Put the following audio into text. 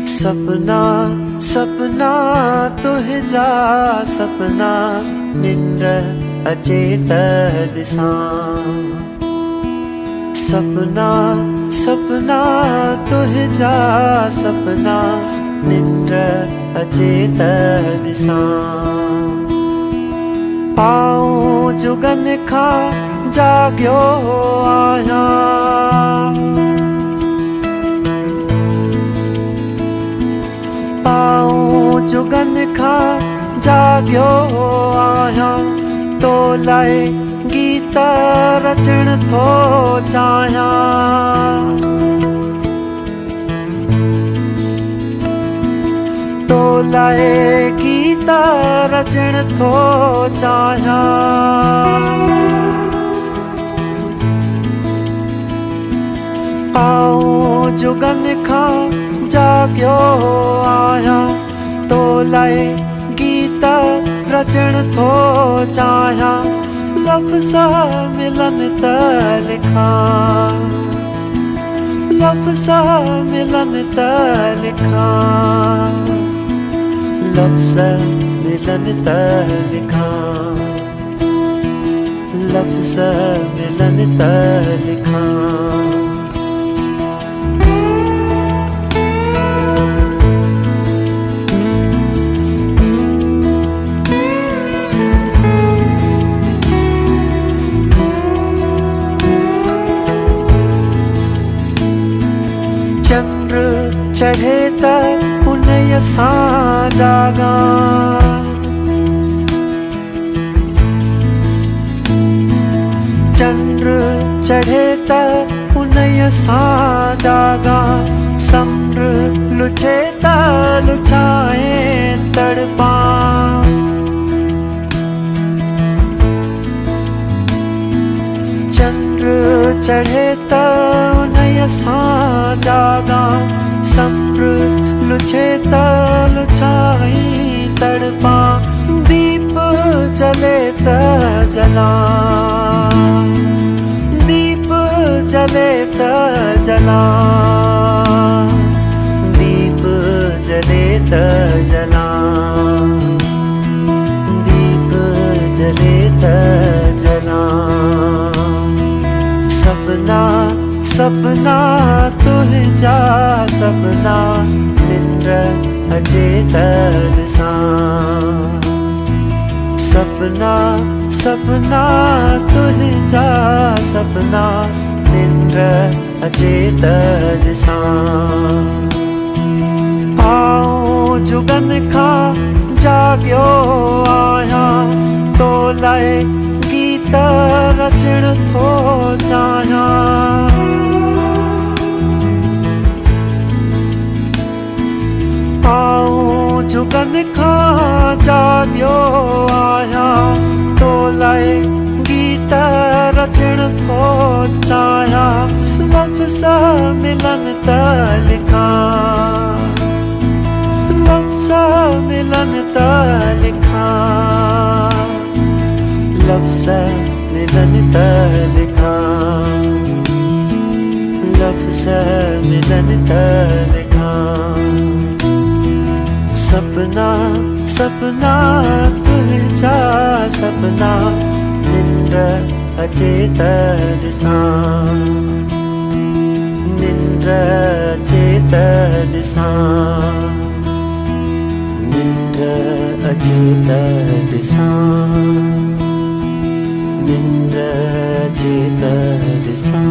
सपना सपना तुझा सपना निंद्र अचेत दिसां सपना सपना तुझा सपना निंद्र अचेत दिसां पाऊं जुगन खां जाग्यो आहियां पाऊं जुगन खां जाग्यो आहियां तो लाइ गीत रचण थो चाहियां तो लाइ गीत रचण थो चाहियां पाऊं जुगन खां जाग्यो आहियां तो लाइ गीत रचण थो चाहियां लफ़्ज़ मिलन त लिखां लफ़्ज़ मिलन त लिखां लफ़्ज़ मिलन त लिखां लफ़्ज़ मिलन त लिखां चंद्र चढ़े त उन्हीअ सां जागां चंद्र चढ़े त उन्हीअ सां जागां समुंड लुछे त लुछाए तड़पां चंद्र चढ़े त उन्हीअ सां जागां समुंड लुछे त लुछाई तड़पां दीप जले त जलां दीप जले त जलां दीप जले त जलां दीप जले त जलां सपना सपना तुझा सपना निंद्र अचेत दिसां सपना सपना तुझा सपना निंद्र अचेत दिसां पाऊं जुगन खां जाग्यो आहियां तो लाइ गीत रचण थो चाहियां पाऊं जुगन खां जाग्यो आहियां तो लाइ गीत रचण थो चाहियां लफ़्ज़ मिलन त लिखां लफ़्ज़ मिलन त लिखां लफ़्ज़ मिलन त लिखां लफ़्ज़ मिलन त लिखां सपना सपना तुझा सपना निंद्र अचेत दिसां निंद्र अचेत दिसां निंद्र अचेत दिसां निंद्र अचेत दिसां